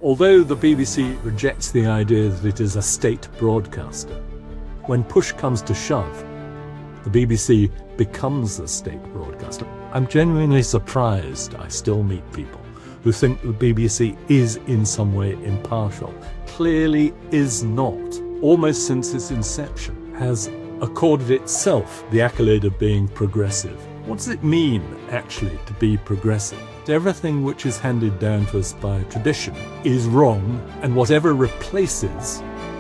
Although the BBC rejects the idea that it is a state broadcaster, when push comes to shove, the BBC becomes a state broadcaster. I'm genuinely surprised I still meet people who think the BBC is in some way impartial. Clearly is not. Almost since its inception, has accorded itself the accolade of being progressive. What does it mean, actually, to be progressive? Everything which is handed down to us by tradition is wrong, and whatever replaces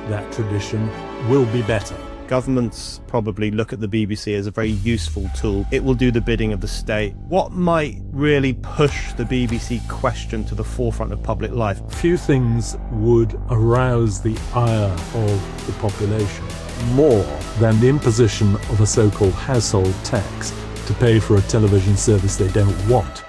that tradition will be better. Governments probably look at the BBC as a very useful tool. It will do the bidding of the state. What might really push the BBC question to the forefront of public life? Few things would arouse the ire of the population more than the imposition of a so-called household tax to pay for a television service they don't want.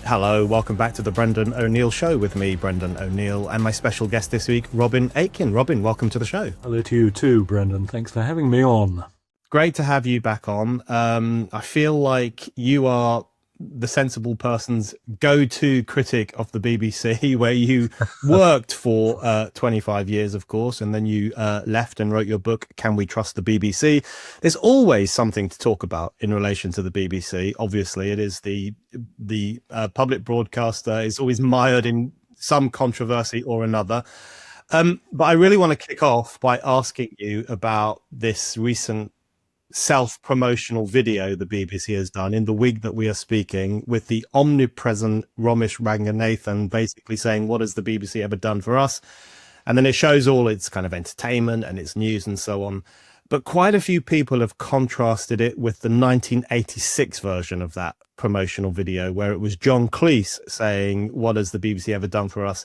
Hello, welcome back to the Brendan O'Neill Show with me, Brendan O'Neill, and my special guest this week, Robin Aitken. Robin, welcome to the show. Hello to you too, Brendan. Thanks for having me on. Great to have you back on. I feel like you are the sensible person's go-to critic of the BBC, where you worked for 25 years, of course, and then you left and wrote your book, Can We Trust the BBC? There's always something to talk about in relation to the BBC. Obviously, it is the public broadcaster is always mired in some controversy or another. But I really want to kick off by asking you about this recent self-promotional video the BBC has done in the week that we are speaking, with the omnipresent Romesh Ranganathan basically saying, what has the BBC ever done for us? And then it shows all its kind of entertainment and its news and so on. But quite a few people have contrasted it with the 1986 version of that promotional video, where it was John Cleese saying, what has the BBC ever done for us?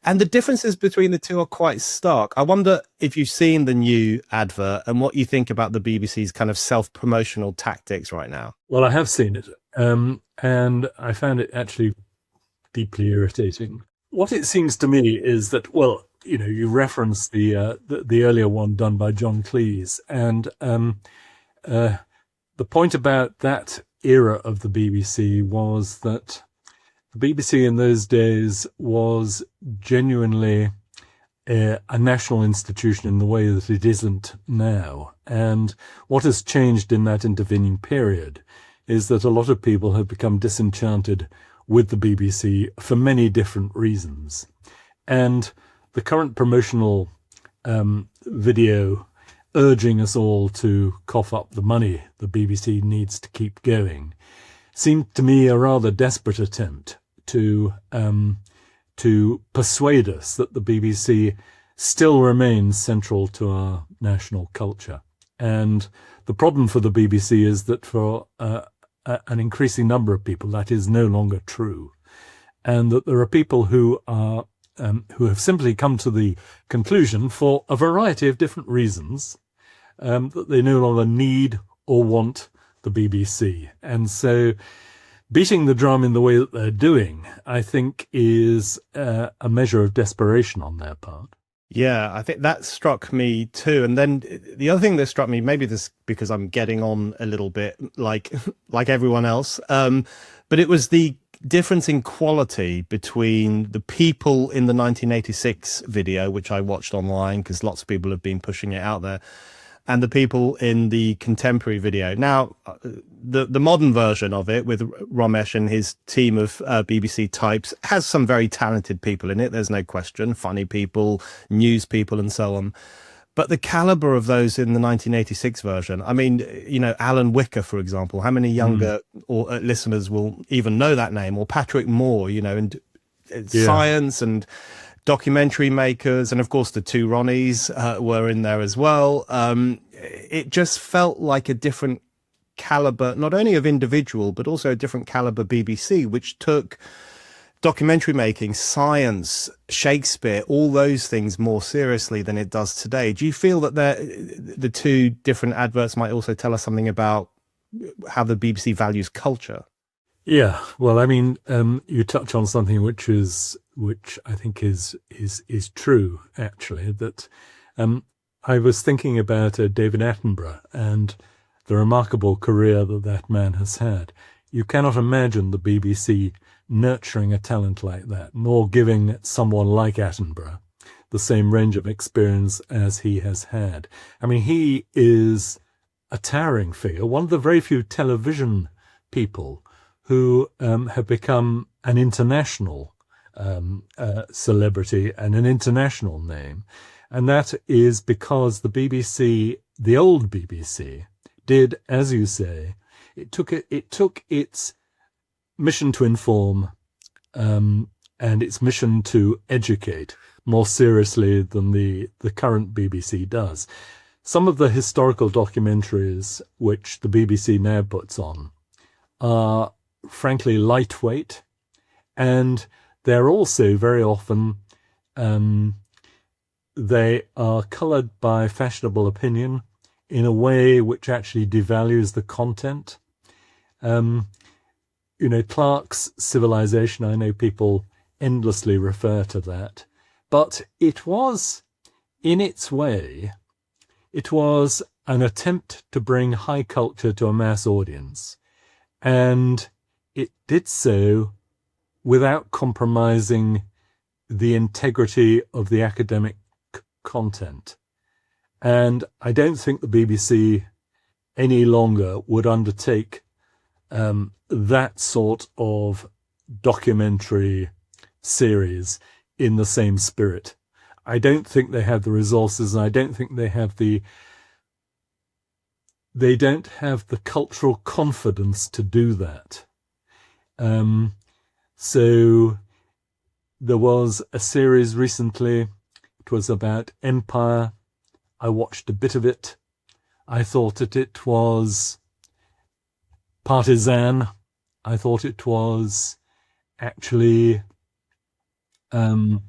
And the differences between the two are quite stark. I wonder if you've seen the new advert and what you think about the BBC's kind of self-promotional tactics right now. Well, I have seen it, and I found it actually deeply irritating. What it seems to me is that, well, you know, you referenced the earlier one done by John Cleese, and the point about that era of the BBC was that the BBC in those days was genuinely a national institution in the way that it isn't now. And what has changed in that intervening period is that a lot of people have become disenchanted with the BBC for many different reasons. And the current promotional video urging us all to cough up the money the BBC needs to keep going seemed to me a rather desperate attempt to persuade us that the BBC still remains central to our national culture. And the problem for the BBC is that for an increasing number of people, that is no longer true. And that there are people who are who have simply come to the conclusion, for a variety of different reasons, that they no longer need or want the BBC. And so beating the drum in the way that they're doing, I think, is a measure of desperation on their part. Yeah, I think that struck me too. And then the other thing that struck me, maybe this because I'm getting on a little bit like everyone else, but it was the difference in quality between the people in the 1986 video, which I watched online because lots of people have been pushing it out there, and the people in the contemporary video. Now, the modern version of it with Romesh and his team of BBC types has some very talented people in it. There's no question, funny people, news people, and so on. But the caliber of those in the 1986 version, I mean, you know, Alan Wicker, for example, how many younger listeners will even know that name? Or Patrick Moore, you know, and science and documentary makers. And of course, the two Ronnies were in there as well. It just felt like a different caliber, not only of individual, but also a different caliber BBC, which took documentary making, science, Shakespeare, all those things more seriously than it does today. Do you feel that the two different adverts might also tell us something about how the BBC values culture? Yeah, well, I mean, you touch on something which I think is true, actually, that I was thinking about David Attenborough and the remarkable career that that man has had. You cannot imagine the BBC nurturing a talent like that, nor giving someone like Attenborough the same range of experience as he has had. I mean, he is a towering figure, one of the very few television people who have become an international celebrity and an international name. And that is because the BBC, the old BBC, did, as you say, it took its mission to inform and its mission to educate more seriously than the current BBC does. Some of the historical documentaries which the BBC now puts on are frankly lightweight, and they're also very often they are coloured by fashionable opinion in a way which actually devalues the content. Clarke's Civilization, I know people endlessly refer to that, but it was, in its way, it was an attempt to bring high culture to a mass audience, and it did so without compromising the integrity of the academic content. And I don't think the BBC any longer would undertake that sort of documentary series in the same spirit. I don't think they have the resources, and I don't think they don't have the cultural confidence to do that. So there was a series recently. It was about Empire. I watched a bit of it. I thought that it was partisan. I thought it was actually an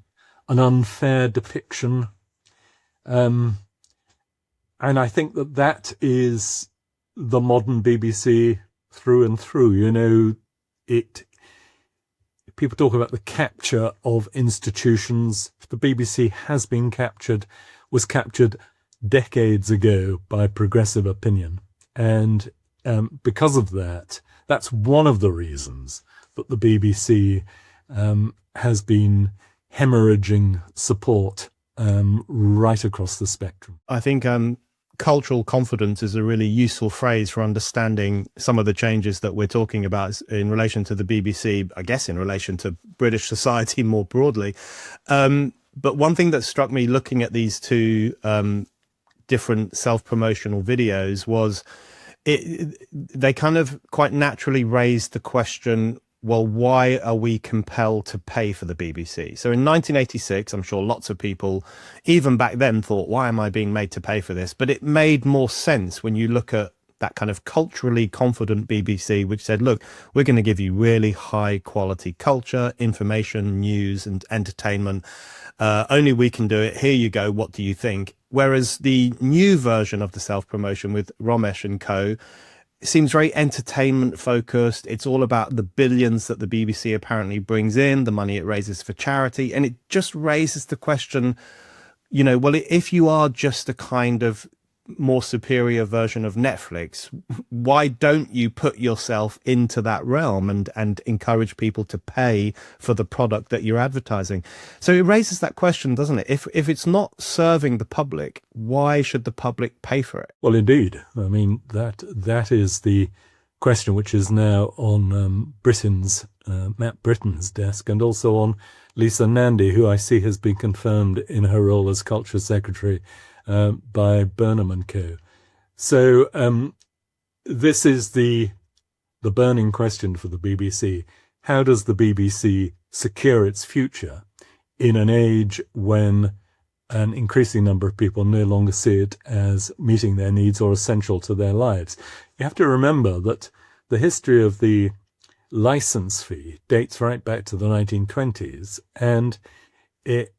unfair depiction. And I think that is the modern BBC through and through. People talk about the capture of institutions. The BBC was captured decades ago by progressive opinion. And because of that, that's one of the reasons that the BBC has been hemorrhaging support right across the spectrum. I think cultural confidence is a really useful phrase for understanding some of the changes that we're talking about in relation to the BBC, I guess in relation to British society more broadly. But one thing that struck me looking at these two different self-promotional videos was they kind of quite naturally raised the question, well, why are we compelled to pay for the BBC? So in 1986, I'm sure lots of people, even back then, thought, why am I being made to pay for this? But it made more sense when you look at that kind of culturally confident BBC, which said, look, we're going to give you really high quality culture, information, news and entertainment. Only we can do it. Here you go. What do you think? Whereas the new version of the self-promotion with Romesh and co. seems very entertainment focused. It's all about the billions that the BBC apparently brings in, the money it raises for charity. And it just raises the question, well, if you are just a kind of more superior version of Netflix, why don't you put yourself into that realm and encourage people to pay for the product that you're advertising? So it raises that question, doesn't it? If it's not serving the public, why should the public pay for it? Well, indeed. I mean, that is the question which is now on Matt Britton's desk, and also on Lisa Nandy, who I see has been confirmed in her role as Culture Secretary by Burnham and co. So this is the burning question for the BBC. How does the BBC secure its future in an age when an increasing number of people no longer see it as meeting their needs or essential to their lives? You have to remember that the history of the license fee dates right back to the 1920s, and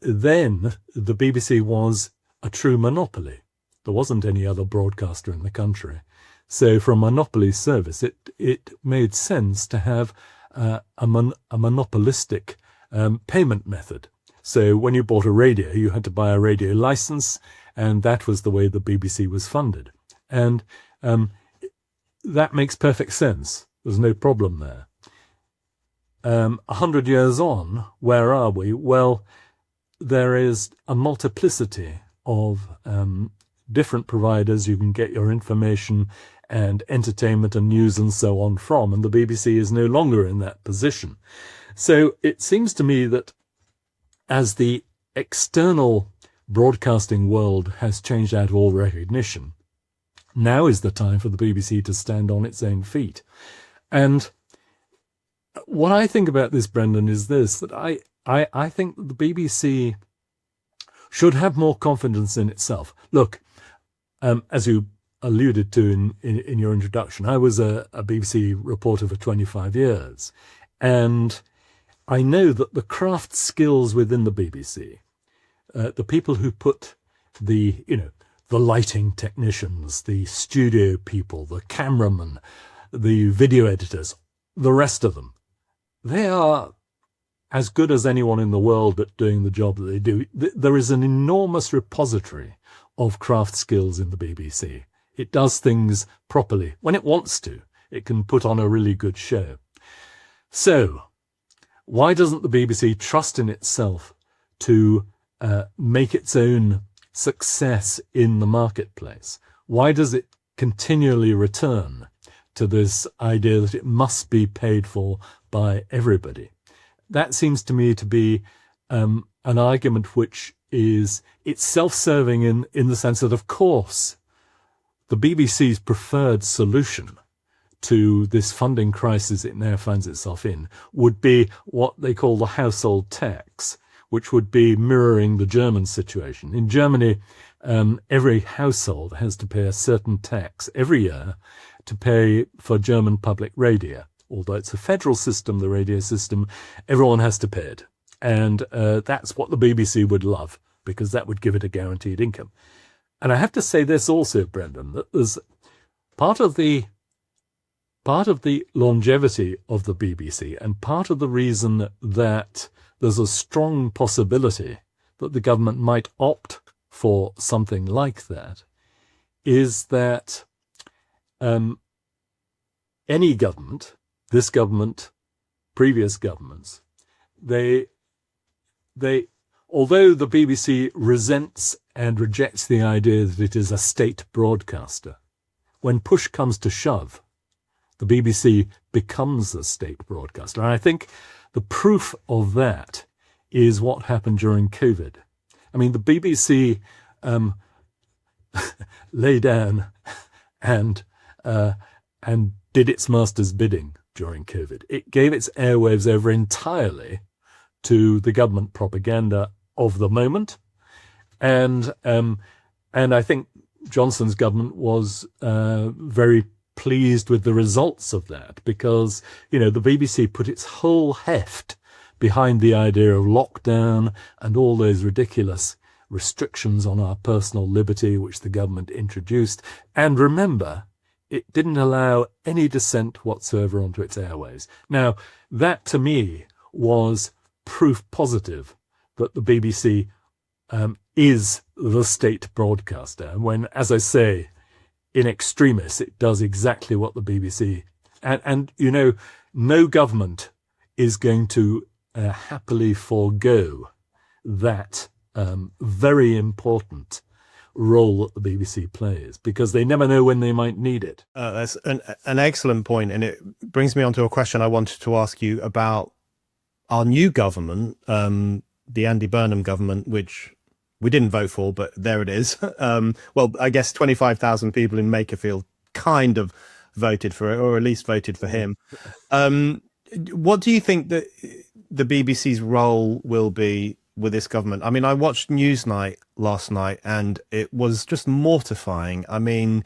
then the BBC was a true monopoly. There wasn't any other broadcaster in the country. So for a monopoly service, it made sense to have a monopolistic payment method. So when you bought a radio, you had to buy a radio license, and that was the way the BBC was funded. And that makes perfect sense. There's no problem there. 100 years on, where are we? Well, there is a multiplicity of different providers you can get your information and entertainment and news and so on from, and the BBC is no longer in that position. So it seems to me that as the external broadcasting world has changed out of all recognition, now is the time for the BBC to stand on its own feet. And what I think about this, Brendan, is this, that I think that the BBC should have more confidence in itself. Look, as you alluded to in your introduction, I was a BBC reporter for 25 years, and I know that the craft skills within the BBC, the people who put the lighting technicians, the studio people, the cameramen, the video editors, the rest of them, they are as good as anyone in the world at doing the job that they do. There is an enormous repository of craft skills in the BBC. It does things properly. When it wants to, it can put on a really good show. So, why doesn't the BBC trust in itself to make its own success in the marketplace? Why does it continually return to this idea that it must be paid for by everybody? That seems to me to be an argument which is, it's self-serving in the sense that, of course, the BBC's preferred solution to this funding crisis it now finds itself in would be what they call the household tax, which would be mirroring the German situation. In Germany, every household has to pay a certain tax every year to pay for German public radio. Although it's a federal system, the radio system, everyone has to pay it. And that's what the BBC would love, because that would give it a guaranteed income. And I have to say this also, Brendan, that there's part of the longevity of the BBC, and part of the reason that there's a strong possibility that the government might opt for something like that, is that any government, this government, previous governments, they although the BBC resents and rejects the idea that it is a state broadcaster, when push comes to shove, the BBC becomes a state broadcaster. And I think the proof of that is what happened during COVID. I mean, the BBC lay down and did its master's bidding during COVID. It gave its airwaves over entirely to the government propaganda of the moment, and I think Johnson's government was very pleased with the results of that, because the BBC put its whole heft behind the idea of lockdown and all those ridiculous restrictions on our personal liberty which the government introduced. And remember, it didn't allow any dissent whatsoever onto its airways. Now, that to me was proof positive that the BBC is the state broadcaster. And when, as I say, in extremis, it does exactly what the BBC... And no government is going to happily forego that very important role that the BBC plays, because they never know when they might need it. That's an excellent point, and it brings me on to a question I wanted to ask you about our new government, the Andy Burnham government, which we didn't vote for, but there it is. Well, I guess 25,000 people in Makerfield kind of voted for it, or at least voted for him. What do you think that the BBC's role will be with this government? I mean, I watched Newsnight last night and it was just mortifying. I mean,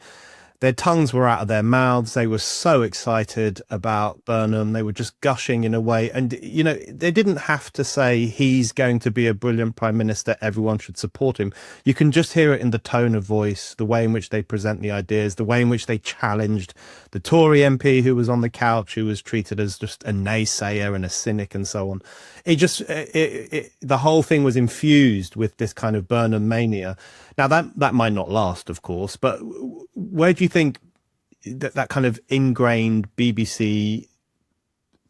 their tongues were out of their mouths. They were so excited about Burnham. They were just gushing in a way. And, they didn't have to say he's going to be a brilliant prime minister, everyone should support him. You can just hear it in the tone of voice, the way in which they present the ideas, the way in which they challenged the Tory MP who was on the couch, who was treated as just a naysayer and a cynic and so on. The whole thing was infused with this kind of Burnham mania. Now, that might not last, of course, but where do you think that kind of ingrained BBC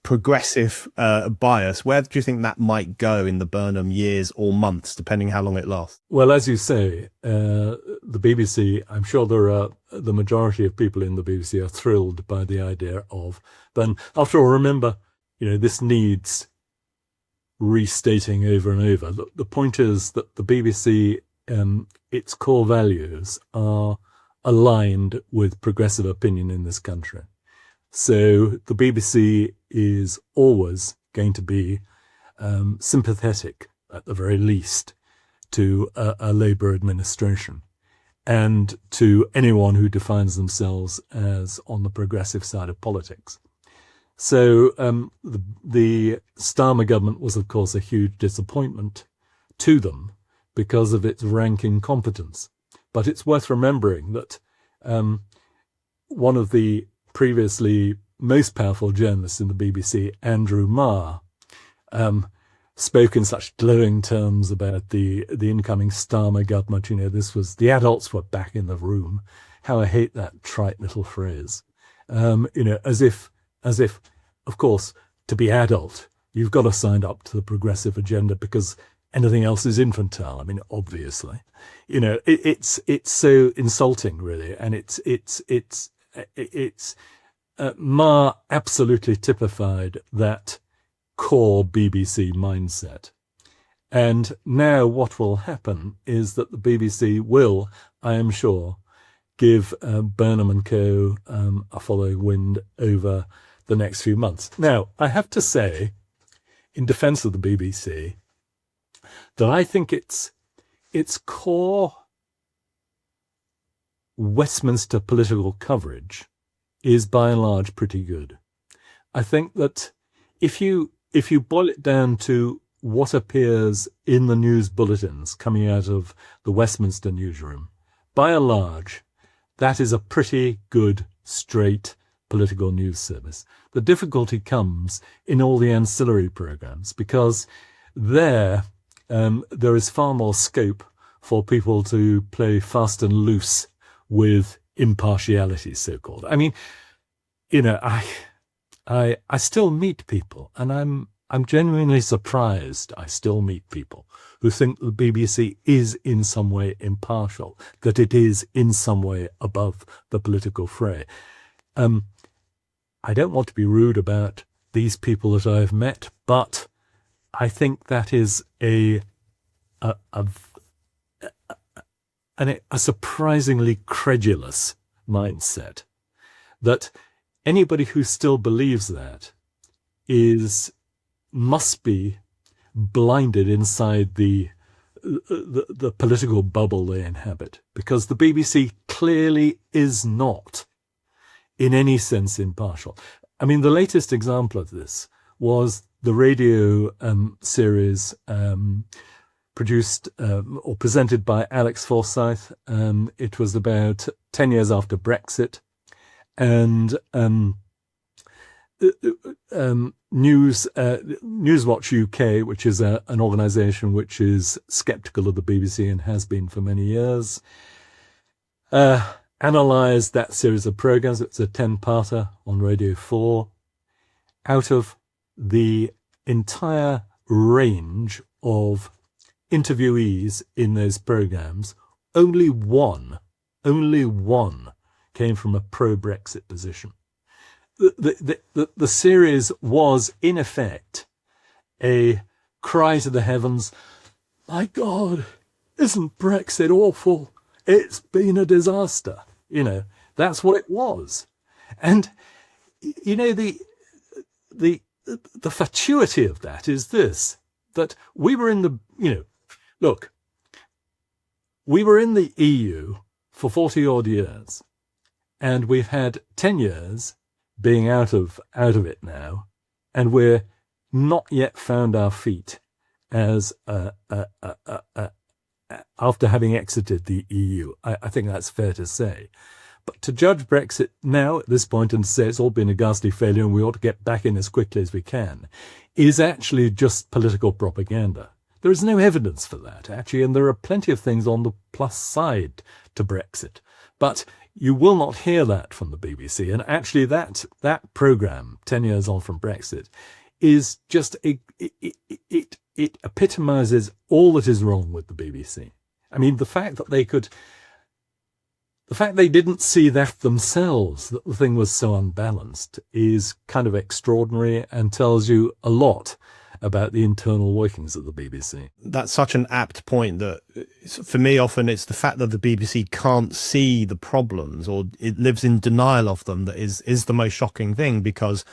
progressive bias, where do you think that might go in the Burnham years or months, depending how long it lasts? Well, as you say, the BBC, I'm sure the majority of people in the BBC are thrilled by the idea of Burnham. After all, remember, this needs restating over and over. The point is that the BBC, its core values are aligned with progressive opinion in this country. So the BBC is always going to be sympathetic, at the very least, to a Labour administration and to anyone who defines themselves as on the progressive side of politics. So the Starmer government was, of course, a huge disappointment to them because of its rank incompetence. But it's worth remembering that one of the previously most powerful journalists in the BBC, Andrew Marr, spoke in such glowing terms about the incoming Starmer government. This was, the adults were back in the room. How I hate that trite little phrase. As if, of course, to be adult, you've got to sign up to the progressive agenda because anything else is infantile. I mean, obviously, it's so insulting, really, and it's Marr absolutely typified that core BBC mindset. And now what will happen is that the BBC will, I am sure, give Burnham and Co. A following wind over the next few months. Now, I have to say, in defence of the BBC, that I think its core Westminster political coverage is by and large pretty good. I think that if you boil it down to what appears in the news bulletins coming out of the Westminster newsroom, by and large, that is a pretty good, straight political news service. The difficulty comes in all the ancillary programs, because there is far more scope for people to play fast and loose with impartiality, so-called. I mean, I still meet people, and I'm genuinely surprised I still meet people who think the BBC is in some way impartial, that it is in some way above the political fray. I don't want to be rude about these people that I've met, but I think that is a surprisingly credulous mindset, that anybody who still believes that must be blinded inside the political bubble they inhabit, because the BBC clearly is not in any sense impartial. I mean, the latest example of this was the radio series produced or presented by Alex Forsyth. It was about 10 years after Brexit, and Newswatch UK, which is an organisation which is sceptical of the BBC and has been for many years, analysed that series of programmes. It's a 10-parter on Radio 4. Out of the entire range of interviewees in those programmes, only one came from a pro-Brexit position. The series was, in effect, a cry to the heavens, my God, isn't Brexit awful? It's been a disaster. That's what it was. And, the fatuity of that is this, that we were in the, we were in the EU for 40 odd years, and we've had 10 years being out of it now, and we're not yet found our feet as after having exited the EU. I think that's fair to say. But to judge Brexit now at this point and say it's all been a ghastly failure and we ought to get back in as quickly as we can is actually just political propaganda. There is no evidence for that, actually, and there are plenty of things on the plus side to Brexit. But You will not hear that from the BBC. And actually that programme, 10 years on from Brexit, is just, it epitomises all that is wrong with the BBC. I mean, the fact they didn't see that themselves, that the thing was so unbalanced, is kind of extraordinary and tells you a lot about the internal workings of the BBC. That's such an apt point that, for me, often it's the fact that the BBC can't see the problems, or it lives in denial of them, that is the most shocking thing, because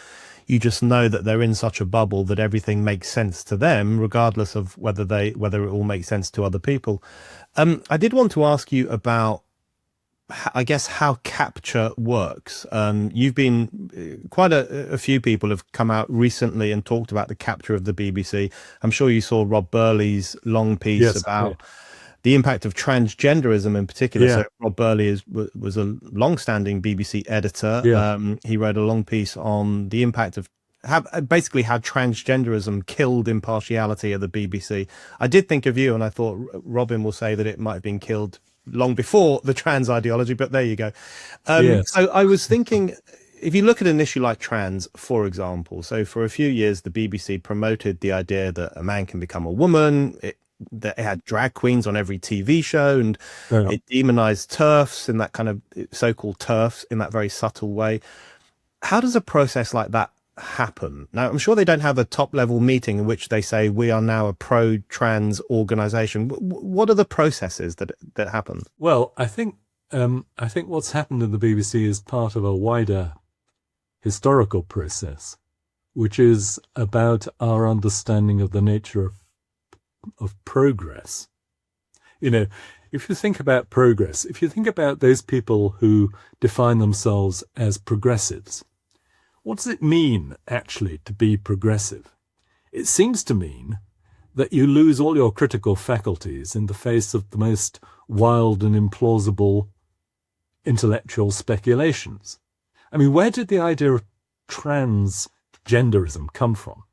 you just know that they're in such a bubble that everything makes sense to them, regardless of whether it all makes sense to other people. I did want to ask you about, I guess, how capture works. You've been, quite a few people have come out recently and talked about the capture of the BBC. I'm sure you saw Rob Burley's long piece about the impact of transgenderism in particular. So Rob Burley was a long-standing BBC editor. He wrote a long piece on the impact of how transgenderism killed impartiality at the BBC. I did think of you, and I thought Robin will say that it might have been killed long before the trans ideology, but there you go. So I was thinking, if you look at an issue like trans, for example, so for a few years, the BBC promoted the idea that a man can become a woman. That it had drag queens on every TV show, and it demonized TERFs in that kind of so-called TERFs in that very subtle way. How does a process like that happen? Now, I'm sure they don't have a top-level meeting in which they say, we are now a pro-trans organization. What are the processes that happen? Well, I think what's happened in the BBC is part of a wider historical process, which is about our understanding of the nature of progress. You know, if you think about progress, if you think about those people who define themselves as progressives, what does it mean actually to be progressive? It seems to mean that you lose all your critical faculties in the face of the most wild and implausible intellectual speculations. I mean, where did the idea of transgenderism come from?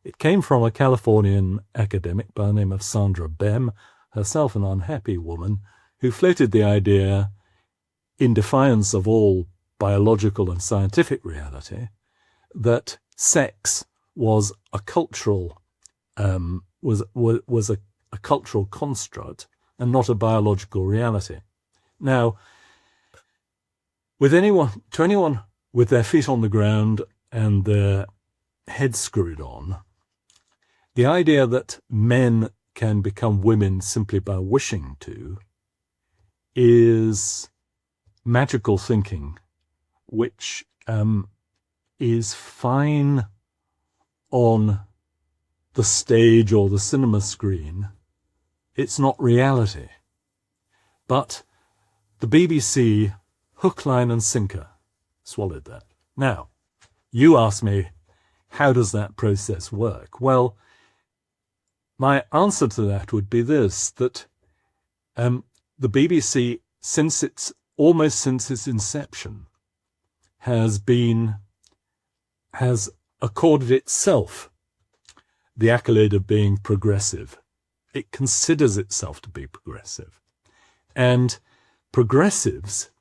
It came from a Californian academic by the name of Sandra Bem, herself an unhappy woman, who floated the idea, in defiance of all biological and scientific reality, that sex was a cultural was a cultural construct and not a biological reality. Now, to anyone with their feet on the ground and their head screwed on, the idea that men can become women simply by wishing to is magical thinking, which is fine on the stage or the cinema screen. It's not reality. But the BBC, hook, line and sinker, swallowed that. Now, you ask me, how does that process work? Well, my answer to that would be this, that the BBC, since its inception, has accorded itself the accolade of being progressive. It considers itself to be progressive. And progressives,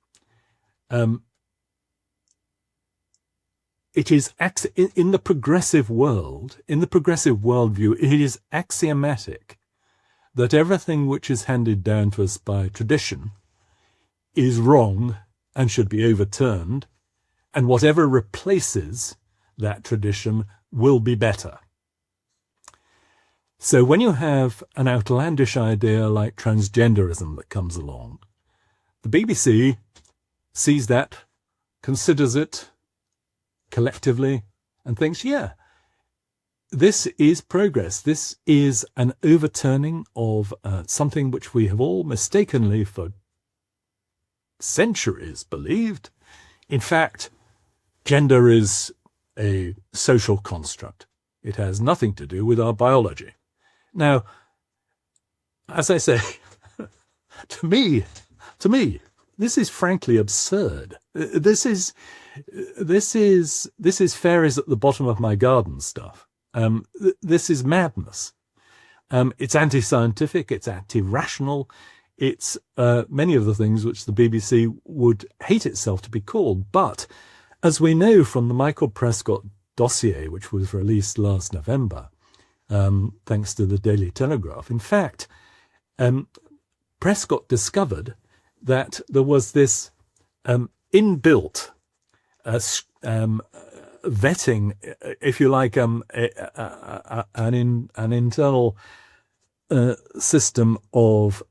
it is in the progressive world, in the progressive worldview, it is axiomatic that everything which is handed down to us by tradition is wrong and should be overturned, and whatever replaces that tradition will be better. So when you have an outlandish idea like transgenderism that comes along, the BBC sees that, considers it collectively, and thinks, yeah, this is progress. This is an overturning of something which we have all mistakenly for centuries believed. In fact, gender is a social construct. It has nothing to do with our biology. Now, as I say, to me, this is frankly absurd. This is fairies at the bottom of my garden stuff. This is madness. It's anti-scientific. It's anti-rational. It's many of the things which the BBC would hate itself to be called. But as we know from the Michael Prescott dossier, which was released last November, thanks to the Daily Telegraph, in fact, Prescott discovered that there was this inbuilt vetting, if you like, an internal system of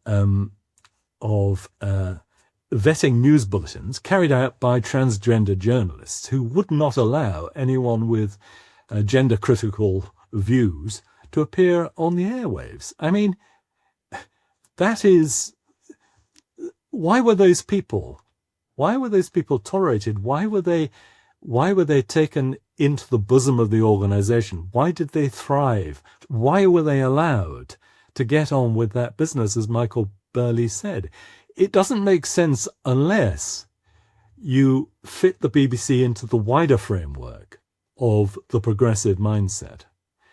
vetting news bulletins carried out by transgender journalists who would not allow anyone with gender critical views to appear on the airwaves. I mean, that is, why were those people tolerated? Why were they taken into the bosom of the organization? Why did they thrive? Why were they allowed to get on with that business, as Michael Burley said? It doesn't make sense unless you fit the BBC into the wider framework of the progressive mindset.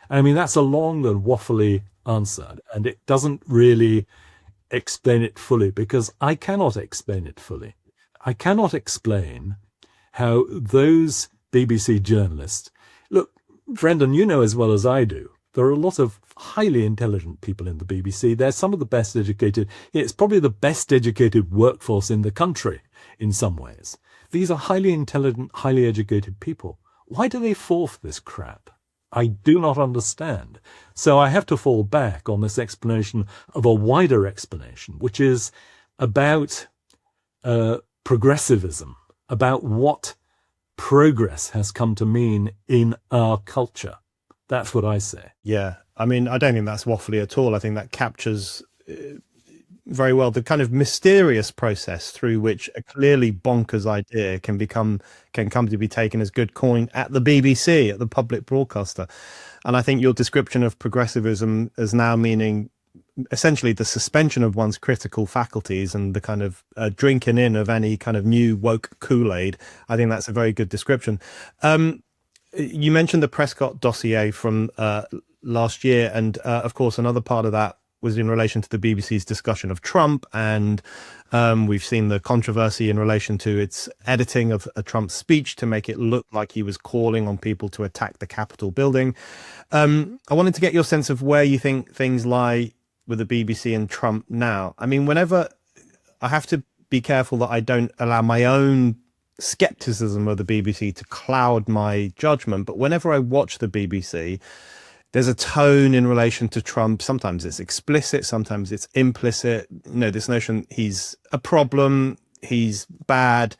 I mean, that's a long and waffly answer, and it doesn't really explain it fully, because I cannot explain it fully. I cannot explain how those BBC journalists, look, Brendan, you know as well as I do, there are a lot of highly intelligent people in the BBC. They're some of the best educated. It's probably the best educated workforce in the country in some ways. These are highly intelligent, highly educated people. Why do they fall for this crap? I do not understand. So I have to fall back on this explanation of a wider explanation, which is about progressivism, about what progress has come to mean in our culture. That's what I say. Yeah. I mean, I don't think that's waffly at all. I think that captures very well the kind of mysterious process through which a clearly bonkers idea can come to be taken as good coin at the BBC, at the public broadcaster. And I think your description of progressivism as now meaning essentially the suspension of one's critical faculties and the kind of drinking in of any kind of new woke Kool-Aid, I think that's a very good description. You mentioned the Prescott dossier from last year, and of course another part of that was in relation to the BBC's discussion of Trump, and we've seen the controversy in relation to its editing of a Trump speech to make it look like he was calling on people to attack the Capitol building. I wanted to get your sense of where you think things lie with the BBC and Trump now. I mean, whenever I have to be careful that I don't allow my own skepticism of the BBC to cloud my judgment, but whenever I watch the BBC, there's a tone in relation to Trump. Sometimes it's explicit, sometimes it's implicit. You know, this notion he's a problem, he's bad,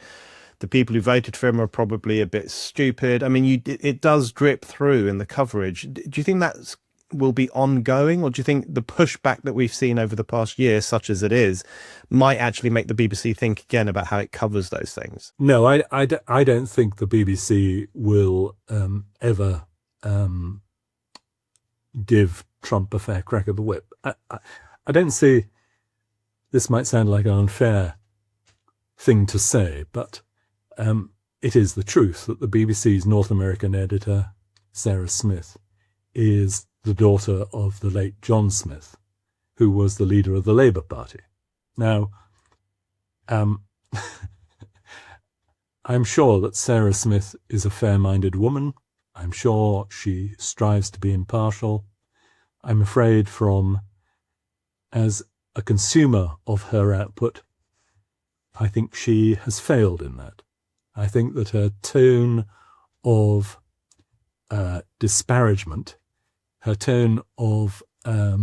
the people who voted for him are probably a bit stupid. I mean, it does drip through in the coverage. Do you think that will be ongoing, or do you think the pushback that we've seen over the past year, such as it is, might actually make the BBC think again about how it covers those things? No, I don't think the BBC will ever give Trump a fair crack of the whip. I don't see, this might sound like an unfair thing to say, but it is the truth that the BBC's North American editor, Sarah Smith, is the daughter of the late John Smith, who was the leader of the Labour Party. Now, I'm sure that Sarah Smith is a fair-minded woman. I'm sure she strives to be impartial. I'm afraid as a consumer of her output, I think she has failed in that. I think that her tone of disparagement, her tone of her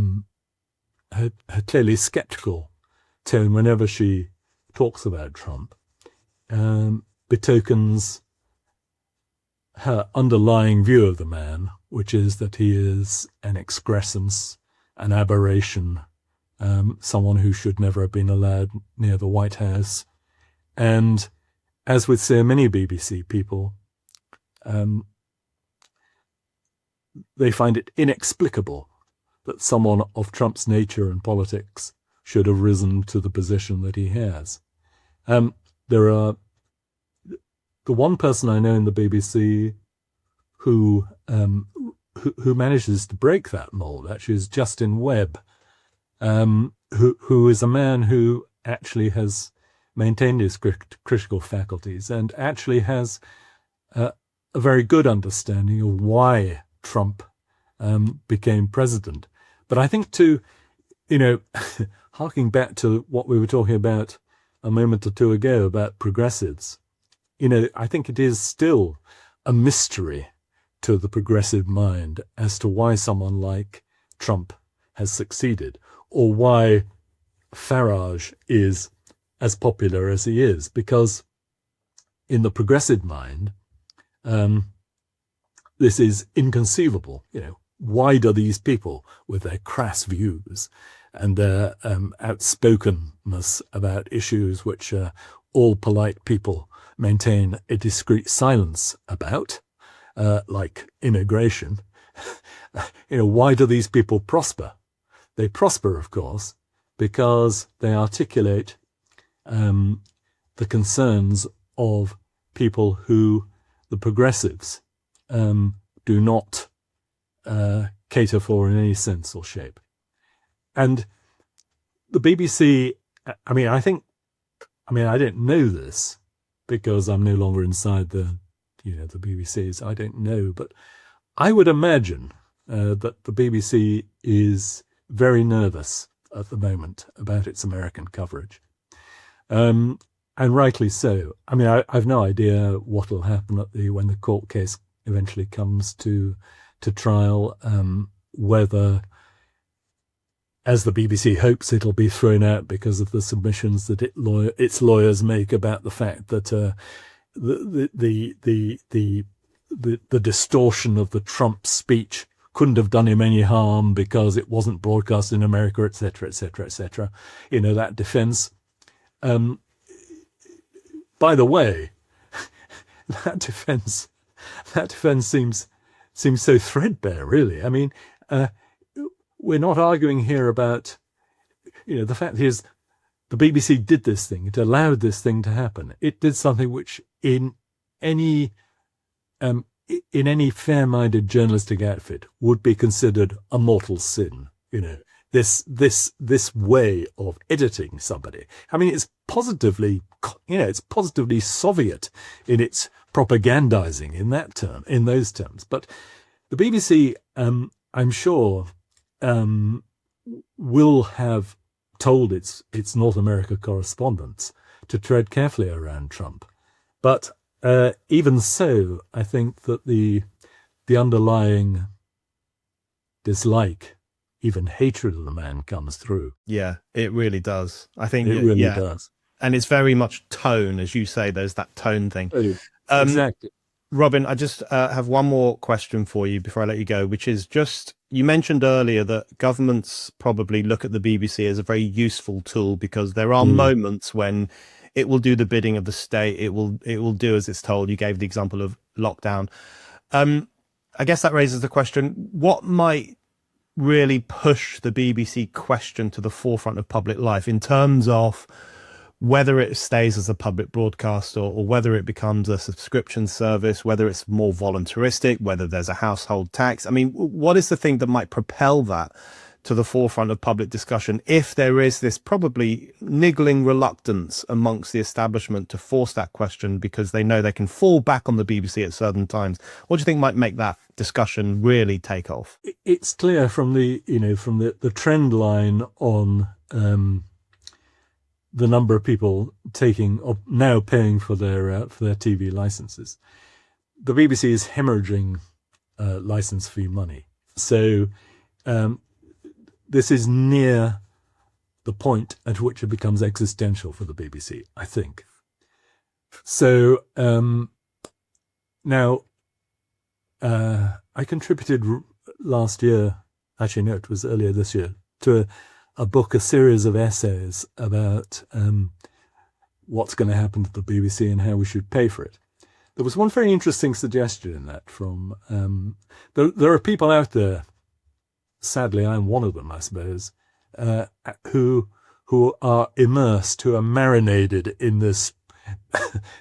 clearly skeptical tone whenever she talks about Trump, betokens her underlying view of the man, which is that he is an excrescence, an aberration, someone who should never have been allowed near the White House. And as with so many BBC people, they find it inexplicable that someone of Trump's nature and politics should have risen to the position that he has. The one person I know in the BBC who manages to break that mold actually is Justin Webb. who is a man who actually has maintained his critical faculties and actually has a very good understanding of why Trump became president. But I think harking back to what we were talking about a moment or two ago about progressives, I think it is still a mystery to the progressive mind as to why someone like Trump has succeeded, or why Farage is as popular as he is, because in the progressive mind, this is inconceivable. Why do these people, with their crass views and their outspokenness about issues which all polite people maintain a discreet silence about, like immigration, why do these people prosper? They prosper, of course, because they articulate the concerns of people who the progressives do not cater for in any sense or shape. And the BBC, I didn't know this because I'm no longer inside the BBCs. I don't know, but I would imagine that the BBC is very nervous at the moment about its American coverage. And rightly so. I've no idea what will happen when the court case eventually comes to trial, whether, as the BBC hopes, it'll be thrown out because of the submissions that its lawyers make about the fact that the distortion of the Trump speech couldn't have done him any harm because it wasn't broadcast in America, etc., etc., etc. That defense. By the way, that defense seems so threadbare, really. We're not arguing here about, the fact is, the BBC did this thing. It allowed this thing to happen. It did something which, in any fair-minded journalistic outfit, would be considered a mortal sin. This way of editing somebody. It's positively Soviet in its propagandizing in those terms. But the BBC, I'm sure, will have told its North America correspondents to tread carefully around Trump. But even so, I think that the underlying dislike, even hatred of the man, comes through. Yeah, it really does. I think it really does. And it's very much tone, as you say, there's that tone thing. Exactly. Robin, I just have one more question for you before I let you go, which is just, you mentioned earlier that governments probably look at the BBC as a very useful tool because there are moments when it will do the bidding of the state. It will do as it's told. You gave the example of lockdown. I guess that raises the question, what might really push the BBC question to the forefront of public life in terms of whether it stays as a public broadcaster or whether it becomes a subscription service, whether it's more voluntaristic, whether there's a household tax? What is the thing that might propel that to the forefront of public discussion if there is this probably niggling reluctance amongst the establishment to force that question because they know they can fall back on the BBC at certain times? What do you think might make that discusussion really take off? It's clear from the trend line on the number of people now paying for their TV licenses. The BBC is hemorrhaging license fee money. So this is near the point at which it becomes existential for the BBC, I think. So now I contributed last year, actually no, it was earlier this year, to a series of essays about what's going to happen to the BBC and how we should pay for it. There was one very interesting suggestion in that from, there are people out there, sadly I'm one of them, I suppose, who are immersed, who are marinated in this,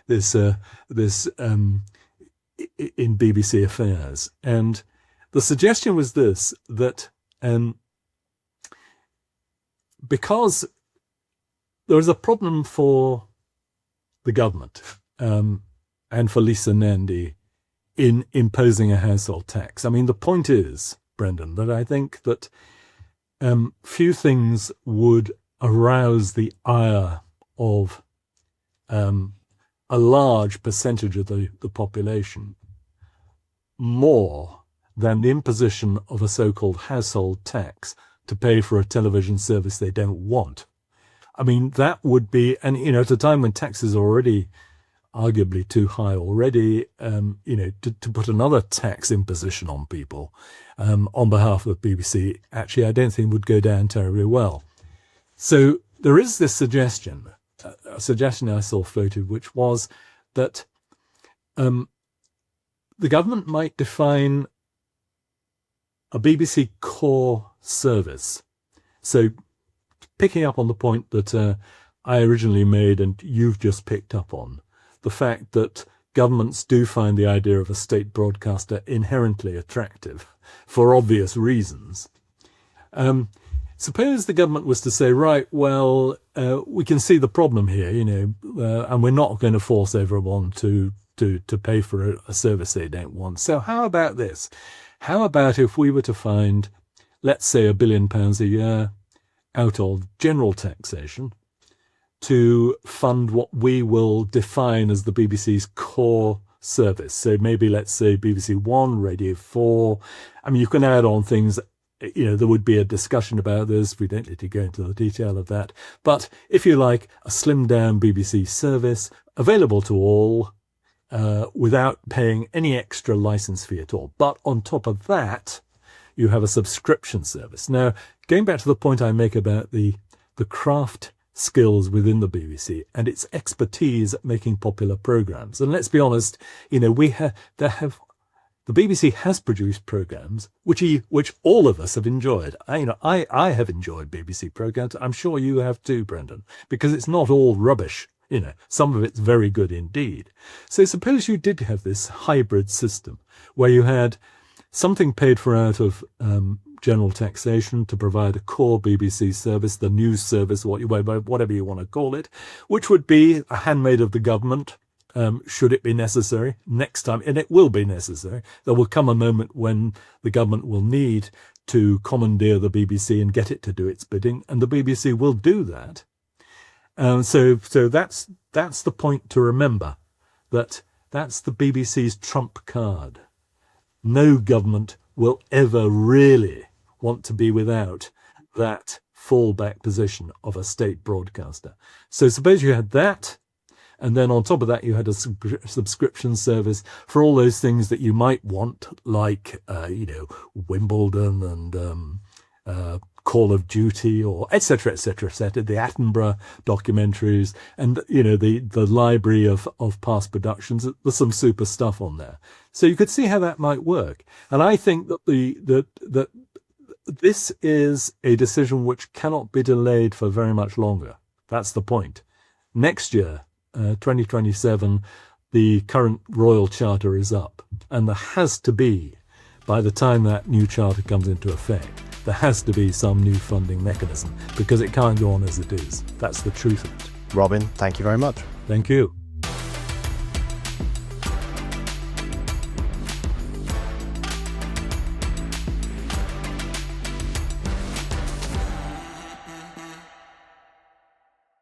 in BBC affairs. And the suggestion was this, that because there is a problem for the government and for Lisa and Andy in imposing a household tax. I mean, the point is, Brendan, that I think that few things would arouse the ire of a large percentage of the population more than the imposition of a so-called household tax to pay for a television service they don't want. I mean, that would be, and at a time when taxes are already arguably too high already, to put another tax imposition on people on behalf of the BBC, actually, I don't think would go down terribly well. So there is this suggestion, a suggestion I saw floated, which was that the government might define a BBC core service. So picking up on the point that I originally made and you've just picked up on, the fact that governments do find the idea of a state broadcaster inherently attractive for obvious reasons. Suppose the government was to say, right, well, we can see the problem here, and we're not going to force everyone to pay for a service they don't want. So how about this? How about if we were to find, let's say, £1 billion a year out of general taxation to fund what we will define as the BBC's core service. So maybe, let's say, BBC One, Radio 4. I mean, you can add on things. There would be a discussion about this. We don't need to go into the detail of that. But if you like, a slimmed down BBC service available to all without paying any extra license fee at all. But on top of that, you have a subscription service. Now, going back to the point I make about the craft skills within the BBC and its expertise at making popular programs. And let's be honest, the BBC has produced programs which all of us have enjoyed. I have enjoyed BBC programs. I'm sure you have too, Brendan, because it's not all rubbish. Some of it's very good indeed. So suppose you did have this hybrid system where you had something paid for out of general taxation to provide a core BBC service, the news service, whatever you want to call it, which would be a handmaid of the government, should it be necessary next time, and it will be necessary. There will come a moment when the government will need to commandeer the BBC and get it to do its bidding, and the BBC will do that. So that's the point to remember, that's the BBC's trump card. No government will ever really want to be without that fallback position of a state broadcaster. So suppose you had that, and then on top of that, you had a subscription service for all those things that you might want, like, Wimbledon and Call of Duty, or et cetera, the Attenborough documentaries, and, the library of past productions. There's some super stuff on there. So you could see how that might work. And I think that this is a decision which cannot be delayed for very much longer. That's the point. Next year, 2027, the current Royal Charter is up, and there has to be, by the time that new charter comes into effect, there has to be some new funding mechanism, because it can't go on as it is. That's the truth of it. Robin, thank you very much. Thank you.